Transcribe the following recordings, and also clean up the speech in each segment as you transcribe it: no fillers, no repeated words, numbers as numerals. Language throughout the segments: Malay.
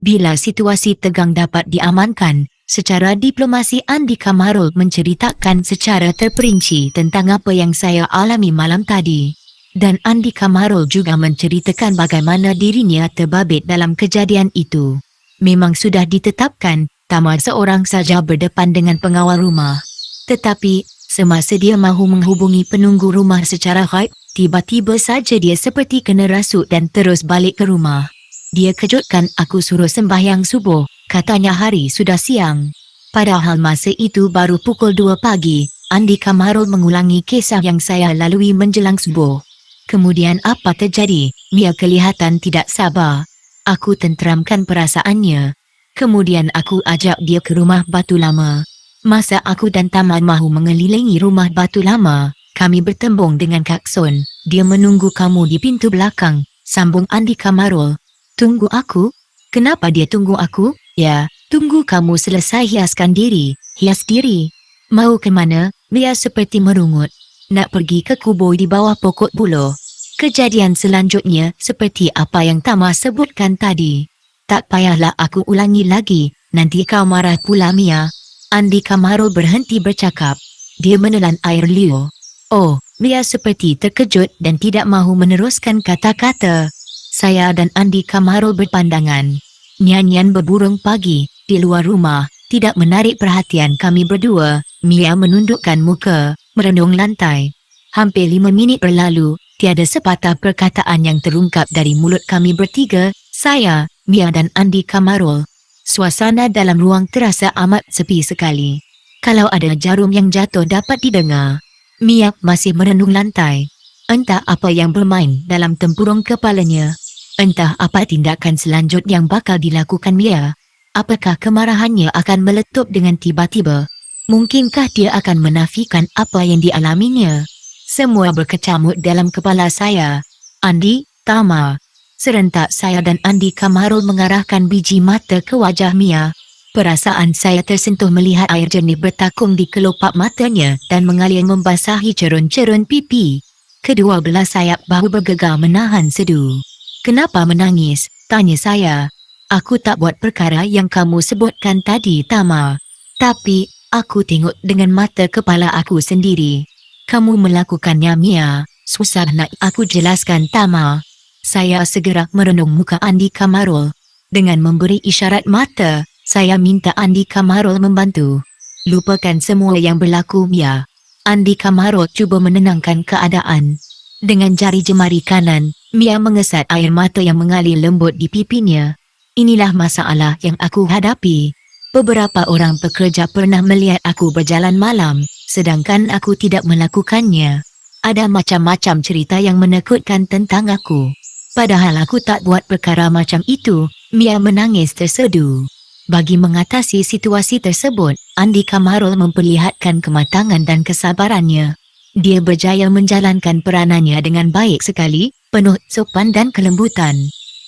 Bila situasi tegang dapat diamankan, secara diplomasi Andi Kamarul menceritakan secara terperinci tentang apa yang saya alami malam tadi. Dan Andi Kamarul juga menceritakan bagaimana dirinya terbabit dalam kejadian itu. Memang sudah ditetapkan, Tama seorang saja berdepan dengan pengawal rumah. Tetapi, semasa dia mahu menghubungi penunggu rumah secara ghaib, tiba-tiba saja dia seperti kena rasuk dan terus balik ke rumah. Dia kejutkan aku suruh sembahyang subuh, katanya hari sudah siang. Padahal masa itu baru pukul 2 pagi, Andi Kamarul mengulangi kisah yang saya lalui menjelang subuh. Kemudian apa terjadi? Mia kelihatan tidak sabar. Aku tenteramkan perasaannya. Kemudian aku ajak dia ke rumah batu lama. Masa aku dan Tama mahu mengelilingi rumah batu lama, kami bertembung dengan Kak Sun. Dia menunggu kamu di pintu belakang, sambung Andi Kamarul. Tunggu aku? Kenapa dia tunggu aku? Ya, tunggu kamu selesai hiaskan diri. Hias diri? Mau ke mana? Mia seperti merungut. Nak pergi ke kubur di bawah pokok buluh. Kejadian selanjutnya seperti apa yang Tama sebutkan tadi. Tak payahlah aku ulangi lagi, nanti kau marah pula Mia. Andi Kamarul berhenti bercakap. Dia menelan air liur. Oh, Mia seperti terkejut dan tidak mahu meneruskan kata-kata. Saya dan Andi Kamarul berpandangan. Nyanyian berburung pagi di luar rumah tidak menarik perhatian kami berdua. Mia menundukkan muka, merenung lantai. Hampir 5 minit berlalu, tiada sepatah perkataan yang terungkap dari mulut kami bertiga, saya, Mia dan Andi Kamarul. Suasana dalam ruang terasa amat sepi sekali. Kalau ada jarum yang jatuh dapat didengar. Mia masih merenung lantai. Entah apa yang bermain dalam tempurung kepalanya. Entah apa tindakan selanjutnya yang bakal dilakukan Mia. Apakah kemarahannya akan meletup dengan tiba-tiba? Mungkinkah dia akan menafikan apa yang dialaminya? Semua berkecamuk dalam kepala saya. Andi, Tama. Serentak saya dan Andi Kamarul mengarahkan biji mata ke wajah Mia. Perasaan saya tersentuh melihat air jernih bertakung di kelopak matanya dan mengalir membasahi cerun-cerun pipi. Kedua belah sayap bahu bergegar menahan sedu. Kenapa menangis? Tanya saya. Aku tak buat perkara yang kamu sebutkan tadi, Tama. Tapi, aku tengok dengan mata kepala aku sendiri. Kamu melakukannya, Mia. Susah nak aku jelaskan, Tama. Saya segera merenung muka Andi Kamarul. Dengan memberi isyarat mata, saya minta Andi Kamarul membantu. Lupakan semua yang berlaku, Mia. Andi Kamarul cuba menenangkan keadaan. Dengan jari jemari kanan, Mia mengesat air mata yang mengalir lembut di pipinya. Inilah masalah yang aku hadapi. Beberapa orang pekerja pernah melihat aku berjalan malam, sedangkan aku tidak melakukannya. Ada macam-macam cerita yang menakutkan tentang aku. Padahal aku tak buat perkara macam itu. Mia menangis tersedu. Bagi mengatasi situasi tersebut, Andi Kamarul memperlihatkan kematangan dan kesabarannya. Dia berjaya menjalankan peranannya dengan baik sekali, penuh sopan dan kelembutan.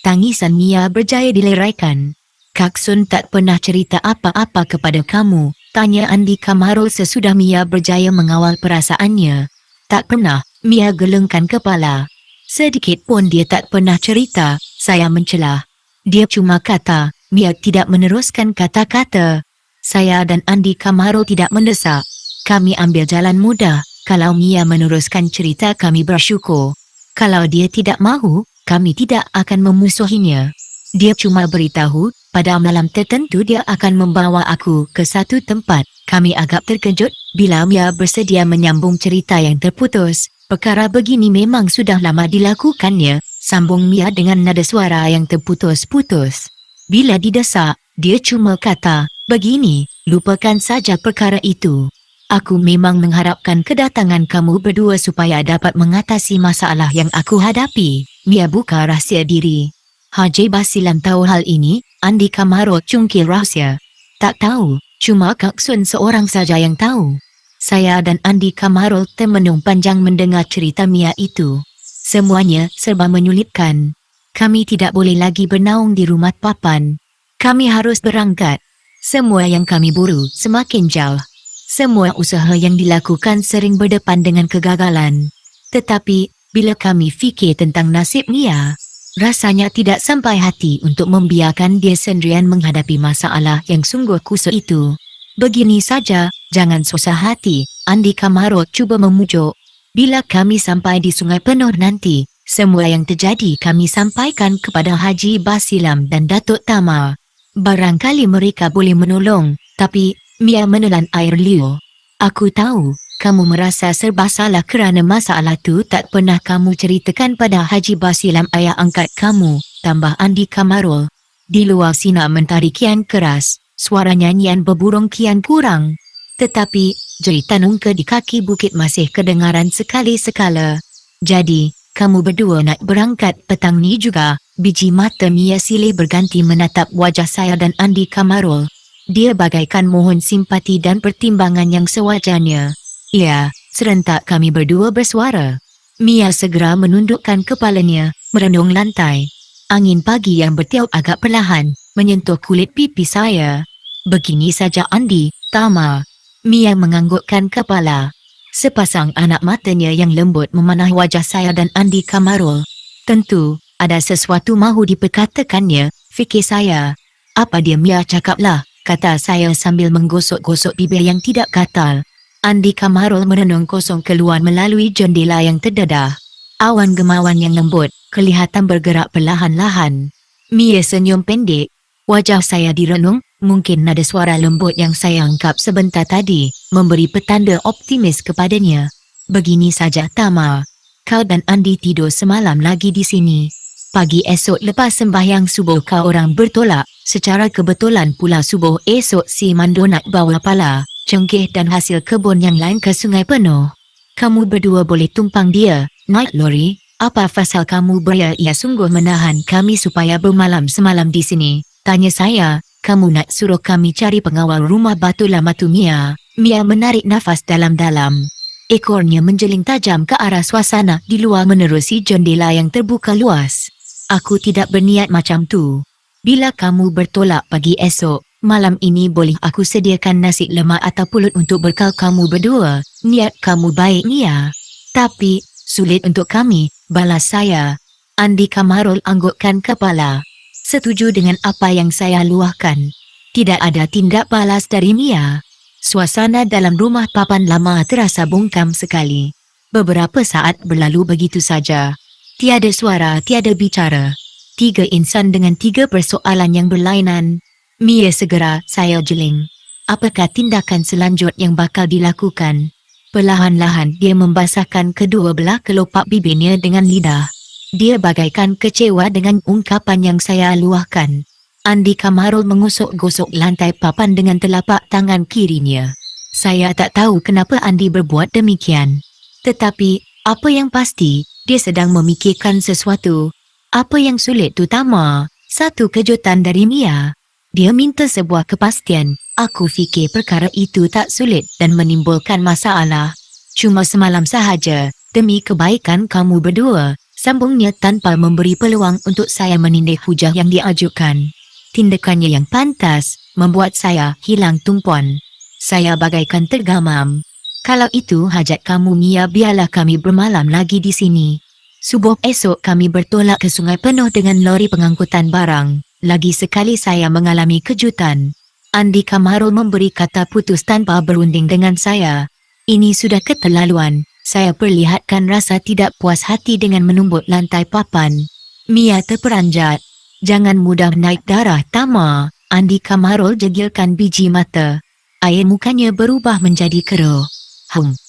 Tangisan Mia berjaya dileraikan. Kak Sun tak pernah cerita apa-apa kepada kamu, tanya Andi Kamarul sesudah Mia berjaya mengawal perasaannya. Tak pernah, Mia gelengkan kepala. Sedikit pun dia tak pernah cerita, saya mencelah. Dia cuma kata, Mia tidak meneruskan kata-kata. Saya dan Andi Kamarul tidak mendesak. Kami ambil jalan mudah, kalau Mia meneruskan cerita kami bersyukur. Kalau dia tidak mahu, kami tidak akan memusuhinya. Dia cuma beritahu, pada malam tertentu dia akan membawa aku ke satu tempat. Kami agak terkejut bila Mia bersedia menyambung cerita yang terputus. Perkara begini memang sudah lama dilakukannya, sambung Mia dengan nada suara yang terputus-putus. Bila didesak, dia cuma kata, begini, lupakan saja perkara itu. Aku memang mengharapkan kedatangan kamu berdua supaya dapat mengatasi masalah yang aku hadapi. Mia buka rahsia diri. Haji Basilan tahu hal ini, Andi Kamarul cungkil rahsia. Tak tahu, cuma Kak Sun seorang saja yang tahu. Saya dan Andi Kamarul termenung panjang mendengar cerita Mia itu. Semuanya serba menyulitkan. Kami tidak boleh lagi bernaung di rumah papan. Kami harus berangkat. Semua yang kami buru semakin jauh. Semua usaha yang dilakukan sering berdepan dengan kegagalan. Tetapi, bila kami fikir tentang nasib Mia, Rasanya tidak sampai hati untuk membiarkan dia sendirian menghadapi masalah yang sungguh kusut itu. Begini saja, jangan susah hati, Andika Marot cuba memujuk. Bila kami sampai di Sungai Penuh nanti, semua yang terjadi kami sampaikan kepada Haji Basilam dan Datuk Tama. Barangkali mereka boleh menolong, tapi Mia menelan air liur. Aku tahu, kamu merasa serba salah kerana masalah tu tak pernah kamu ceritakan pada Haji Basilam ayah angkat kamu, tambah Andika Marol. Di luar sinar mentari kian keras, suara nyanyian berburung kian kurang. Tetapi, jeritan ungka di kaki bukit masih kedengaran sekali-sekala. Jadi, kamu berdua nak berangkat petang ni juga. Biji mata Mia silih berganti menatap wajah saya dan Andika Marol. Dia bagaikan mohon simpati dan pertimbangan yang sewajarnya. Ya, serentak kami berdua bersuara. Mia segera menundukkan kepalanya, merenung lantai. Angin pagi yang bertiup agak perlahan, menyentuh kulit pipi saya. Begini saja Andi, Tama. Mia menganggukkan kepala. Sepasang anak matanya yang lembut memanah wajah saya dan Andika Marol. Tentu, ada sesuatu mahu diperkatakannya, fikir saya. Apa dia Mia cakaplah, kata saya sambil menggosok-gosok bibir yang tidak gatal. Andika Marol merenung kosong keluar melalui jendela yang terdedah. Awan gemawan yang lembut, kelihatan bergerak perlahan-lahan. Mia senyum pendek. Wajah saya direnung, mungkin nada suara lembut yang saya angkap sebentar tadi, memberi petanda optimis kepadanya. Begini saja Tama. Kau dan Andi tidur semalam lagi di sini. Pagi esok lepas sembahyang subuh kau orang bertolak. Secara kebetulan pula subuh esok si Mando nak bawa pala, cengkeh dan hasil kebun yang lain ke Sungai Penuh. Kamu berdua boleh tumpang dia, naik lori. Apa pasal kamu beraya ia sungguh menahan kami supaya bermalam semalam di sini? Tanya saya, kamu nak suruh kami cari pengawal rumah batu lama tu Mia. Mia menarik nafas dalam-dalam. Ekornya menjeling tajam ke arah suasana di luar menerusi jendela yang terbuka luas. Aku tidak berniat macam tu. Bila kamu bertolak pagi esok, malam ini boleh aku sediakan nasi lemak atau pulut untuk bekal kamu berdua. Niat kamu baik Mia. Tapi, sulit untuk kami, balas saya. Andika Marol anggukkan kepala. Setuju dengan apa yang saya luahkan. Tidak ada tindak balas dari Mia. Suasana dalam rumah papan lama terasa bungkam sekali. Beberapa saat berlalu begitu saja. Tiada suara, tiada bicara. Tiga insan dengan tiga persoalan yang berlainan. Mia segera saya jeling. Apakah tindakan selanjutnya yang bakal dilakukan? Perlahan-lahan dia membasahkan kedua belah kelopak bibirnya dengan lidah. Dia bagaikan kecewa dengan ungkapan yang saya luahkan. Andika Marol mengusuk-gosok lantai papan dengan telapak tangan kirinya. Saya tak tahu kenapa Andi berbuat demikian. Tetapi, apa yang pasti, dia sedang memikirkan sesuatu. Apa yang sulit tu Tama? Satu kejutan dari Mia. Dia minta sebuah kepastian. Aku fikir perkara itu tak sulit dan menimbulkan masalah. Cuma semalam sahaja, demi kebaikan kamu berdua, sambungnya tanpa memberi peluang untuk saya menindih hujah yang diajukan. Tindakannya yang pantas, membuat saya hilang tumpuan. Saya bagaikan tergamam. Kalau itu hajat kamu Mia, biarlah kami bermalam lagi di sini. Subuh esok kami bertolak ke Sungai Penuh dengan lori pengangkutan barang. Lagi sekali saya mengalami kejutan. Andika Marol memberi kata putus tanpa berunding dengan saya. Ini sudah keterlaluan. Saya perlihatkan rasa tidak puas hati dengan menumbuk lantai papan. Mia terperanjat. Jangan mudah naik darah Tama. Andika Marol jegilkan biji mata. Air mukanya berubah menjadi keruh.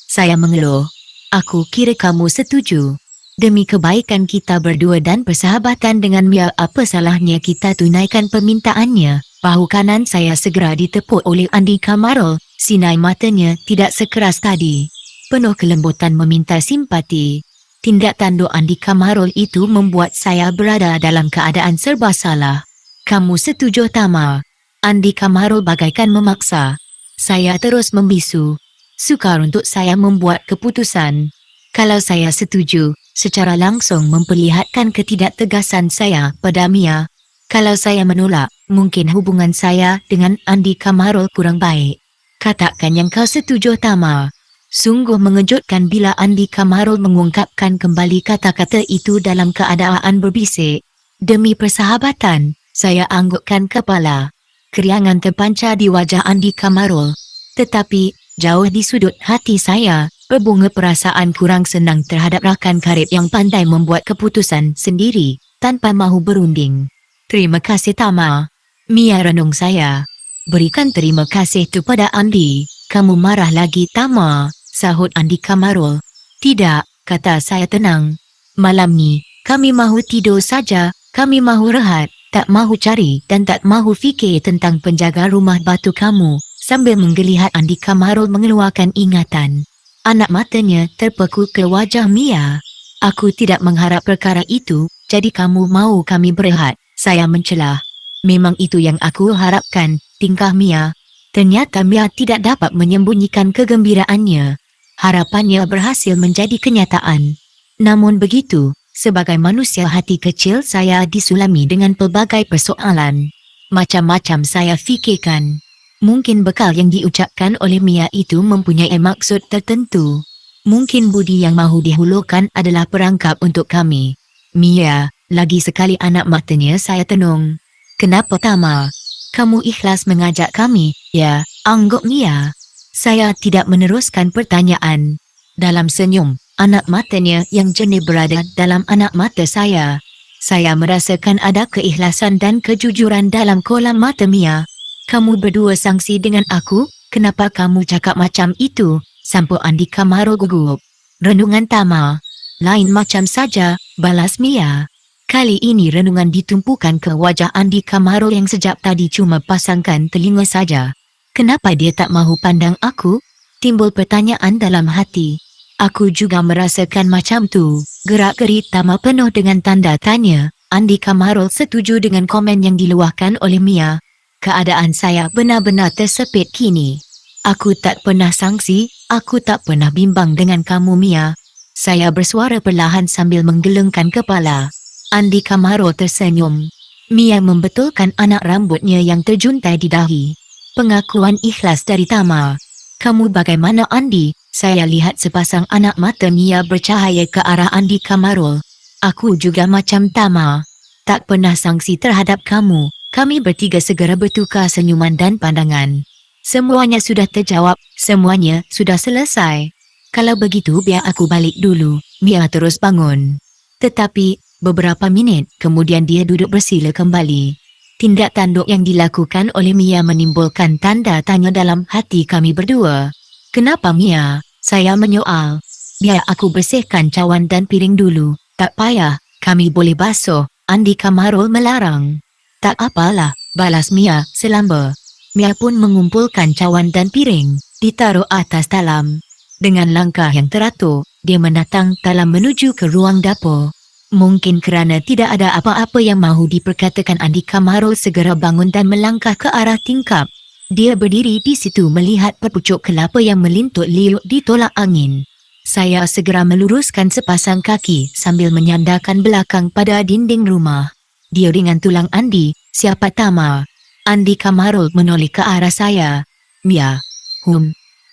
Saya mengeluh. Aku kira kamu setuju. Demi kebaikan kita berdua dan persahabatan dengan Mia, apa salahnya kita tunaikan permintaannya? Bahu kanan saya segera ditepuk oleh Andika Marol. Sinai matanya tidak sekeras tadi. Penuh kelembutan meminta simpati. Tindak tanduk Andika Marol itu membuat saya berada dalam keadaan serba salah. Kamu setuju Tama? Andika Marol bagaikan memaksa. Saya terus membisu. Sukar untuk saya membuat keputusan. Kalau saya setuju, secara langsung memperlihatkan ketidaktegasan saya pada Mia. Kalau saya menolak, mungkin hubungan saya dengan Andika Marol kurang baik. Katakan yang kau setuju Tama. Sungguh mengejutkan bila Andika Marol mengungkapkan kembali kata-kata itu dalam keadaan berbisik. Demi persahabatan, saya anggukkan kepala. Keriangan terpancar di wajah Andika Marul. Tetapi, jauh di sudut hati saya, berbunga perasaan kurang senang terhadap rakan karib yang pandai membuat keputusan sendiri, tanpa mahu berunding. Terima kasih Tama. Mia renung saya. Berikan terima kasih tu pada Andi. Kamu marah lagi Tama, sahut Andika Marul. Tidak, kata saya tenang. Malam ni, kami mahu tidur saja, kami mahu rehat, tak mahu cari dan tak mahu fikir tentang penjaga rumah batu kamu. Sambil menggeliat Andika Marul mengeluarkan ingatan. Anak matanya terpekuk ke wajah Mia. Aku tidak mengharap perkara itu, jadi kamu mahu kami berehat, saya mencelah. Memang itu yang aku harapkan, tingkah Mia. Ternyata Mia tidak dapat menyembunyikan kegembiraannya. Harapannya berhasil menjadi kenyataan. Namun begitu, sebagai manusia hati kecil saya disulami dengan pelbagai persoalan. Macam-macam saya fikirkan. Mungkin bekal yang diucapkan oleh Mia itu mempunyai maksud tertentu. Mungkin budi yang mahu dihulurkan adalah perangkap untuk kami. Mia, lagi sekali anak matanya saya tenung. Kenapa Tama? Kamu ikhlas mengajak kami, ya? Angguk Mia. Saya tidak meneruskan pertanyaan. Dalam senyum, anak matanya yang jernih berada dalam anak mata saya. Saya merasakan ada keikhlasan dan kejujuran dalam kolam mata Mia. Kamu berdua sangsi dengan aku, kenapa kamu cakap macam itu? Sampo Andika Marul gugup. Renungan Tama. Lain macam saja, balas Mia. Kali ini renungan ditumpukan ke wajah Andika Marul yang sejak tadi cuma pasangkan telinga saja. Kenapa dia tak mahu pandang aku? Timbul pertanyaan dalam hati. Aku juga merasakan macam tu. Gerak-gerik Tama penuh dengan tanda tanya. Andika Marul setuju dengan komen yang diluahkan oleh Mia. Keadaan saya benar-benar tersepit kini. Aku tak pernah sangsi, aku tak pernah bimbang dengan kamu Mia. Saya bersuara perlahan sambil menggelengkan kepala. Andika Marul tersenyum. Mia membetulkan anak rambutnya yang terjuntai di dahi. Pengakuan ikhlas dari Tama. Kamu bagaimana Andi? Saya lihat sepasang anak mata Mia bercahaya ke arah Andika Marul. Aku juga macam Tama. Tak pernah sangsi terhadap kamu. Kami bertiga segera bertukar senyuman dan pandangan. Semuanya sudah terjawab, semuanya sudah selesai. Kalau begitu biar aku balik dulu. Mia terus bangun. Tetapi, beberapa minit kemudian dia duduk bersila kembali. Tindak tanduk yang dilakukan oleh Mia menimbulkan tanda tanya dalam hati kami berdua. Kenapa Mia? Saya menyoal. Biar aku bersihkan cawan dan piring dulu. Tak payah, kami boleh basuh. Andika Marul melarang. Tak apalah, balas Mia selamba. Mia pun mengumpulkan cawan dan piring, ditaruh atas talam. Dengan langkah yang teratur, dia menatang talam menuju ke ruang dapur. Mungkin kerana tidak ada apa-apa yang mahu diperkatakan Andika Marul segera bangun dan melangkah ke arah tingkap. Dia berdiri di situ melihat pepucuk kelapa yang melintut liuk di tolak angin. Saya segera meluruskan sepasang kaki sambil menyandarkan belakang pada dinding rumah. Dia ringan tulang Andi, siapa Tama? Andika Marul menoleh ke arah saya. Mia.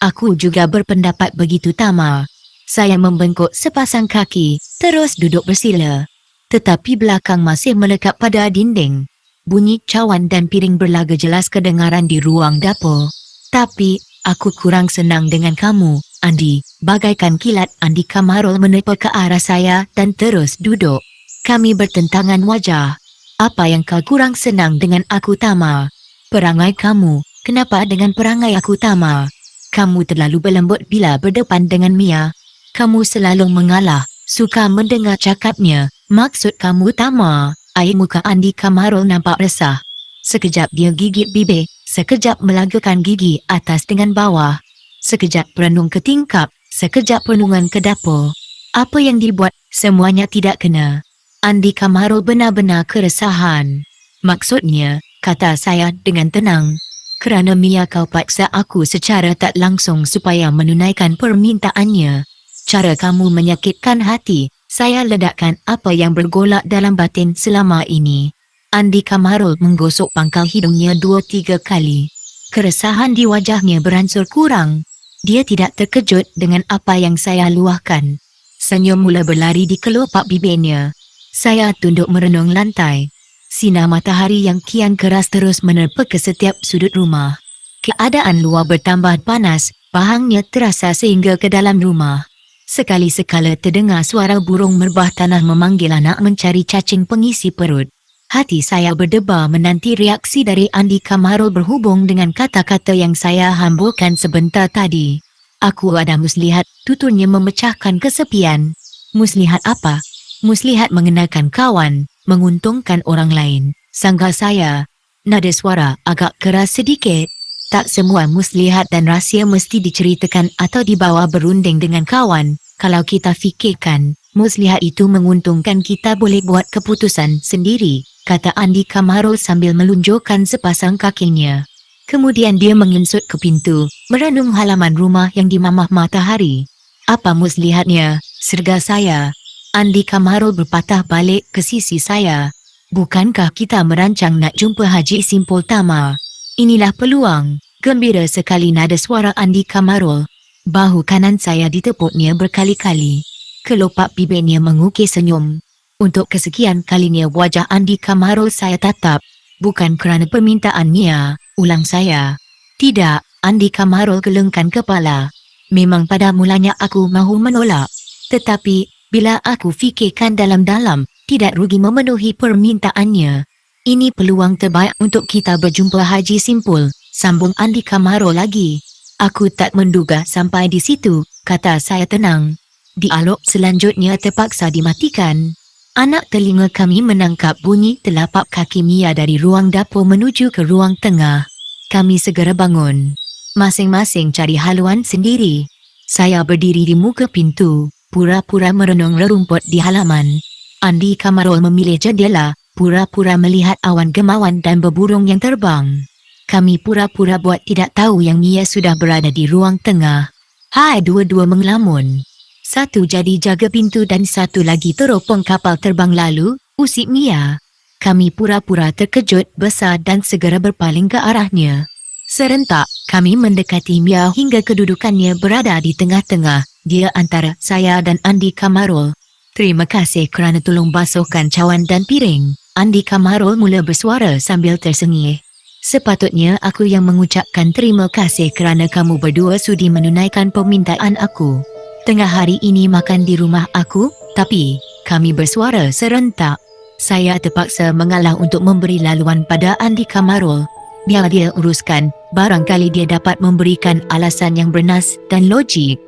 Aku juga berpendapat begitu Tama. Saya membengkok sepasang kaki, terus duduk bersila. Tetapi belakang masih melekat pada dinding. Bunyi cawan dan piring berlaga jelas kedengaran di ruang dapur. Tapi, aku kurang senang dengan kamu, Andi. Bagaikan kilat Andika Marul menepa ke arah saya dan terus duduk. Kami bertentangan wajah. Apa yang kau kurang senang dengan aku Tama? Perangai kamu. Kenapa dengan perangai aku Tama? Kamu terlalu berlembut bila berdepan dengan Mia. Kamu selalu mengalah, suka mendengar cakapnya. Maksud kamu Tama? Air muka Andika Marul nampak resah. Sekejap dia gigit bibir, sekejap melagakan gigi atas dengan bawah. Sekejap perenung ke tingkap, sekejap perenungan ke dapur. Apa yang dibuat, semuanya tidak kena. Andika Marul benar-benar keresahan. Maksudnya, kata saya dengan tenang. Kerana Mia kau paksa aku secara tak langsung supaya menunaikan permintaannya. Cara kamu menyakitkan hati, saya ledakkan apa yang bergolak dalam batin selama ini. Andika Marul menggosok pangkal hidungnya 2-3 kali. Keresahan di wajahnya beransur kurang. Dia tidak terkejut dengan apa yang saya luahkan. Senyum mula berlari di kelopak bibirnya. Saya tunduk merenung lantai. Sinar matahari yang kian keras terus menerpa ke setiap sudut rumah. Keadaan luar bertambah panas, pahangnya terasa sehingga ke dalam rumah. Sekali-sekala terdengar suara burung merbah tanah memanggil anak mencari cacing pengisi perut. Hati saya berdebar menanti reaksi dari Andi Kamarul berhubung dengan kata-kata yang saya hamburkan sebentar tadi. Aku ada muslihat, tuturnya memecahkan kesepian. Muslihat apa? Muslihat mengenalkan kawan, menguntungkan orang lain. Sangka saya, nada suara agak keras sedikit. Tak semua muslihat dan rahsia mesti diceritakan atau dibawa berunding dengan kawan. Kalau kita fikirkan, muslihat itu menguntungkan, kita boleh buat keputusan sendiri, kata Andi Kamarul sambil melunjukkan sepasang kakinya. Kemudian dia menginsut ke pintu, merenung halaman rumah yang dimamah matahari. Apa muslihatnya? Serga saya. Andi Kamarul berpatah balik ke sisi saya. Bukankah kita merancang nak jumpa Haji Simpul Tama? Inilah peluang. Gembira sekali nada suara Andi Kamarul. Bahu kanan saya ditepuknya berkali-kali. Kelopak bibirnya mengukir senyum. Untuk kesekian kalinya wajah Andi Kamarul saya tatap. Bukan kerana permintaannya, ulang saya. Tidak, Andi Kamarul gelengkan kepala. Memang pada mulanya aku mahu menolak. Tetapi, bila aku fikirkan dalam-dalam, tidak rugi memenuhi permintaannya. Ini peluang terbaik untuk kita berjumpa Haji Simpul, sambung Andi Kamarul lagi. Aku tak menduga sampai di situ, kata saya tenang. Dialog selanjutnya terpaksa dimatikan. Anak telinga kami menangkap bunyi telapak kaki Mia dari ruang dapur menuju ke ruang tengah. Kami segera bangun. Masing-masing cari haluan sendiri. Saya berdiri di muka pintu, pura-pura merenung rerumput di halaman. Andi Kamarul memilih jendela, pura-pura melihat awan gemawan dan berburung yang terbang. Kami pura-pura buat tidak tahu yang Mia sudah berada di ruang tengah. Hai, dua-dua mengelamun. Satu jadi jaga pintu dan satu lagi teropong kapal terbang lalu, usik Mia. Kami pura-pura terkejut besar dan segera berpaling ke arahnya. Serentak, kami mendekati Mia hingga kedudukannya berada di tengah-tengah, dia antara saya dan Andi Kamarul. Terima kasih kerana tolong basuhkan cawan dan piring. Andi Kamarul mula bersuara sambil tersengih. Sepatutnya aku yang mengucapkan terima kasih kerana kamu berdua sudi menunaikan permintaan aku. Tengah hari ini makan di rumah aku, tapi kami bersuara serentak. Saya terpaksa mengalah untuk memberi laluan pada Andi Kamarul. Biar dia uruskan, barangkali dia dapat memberikan alasan yang bernas dan logik.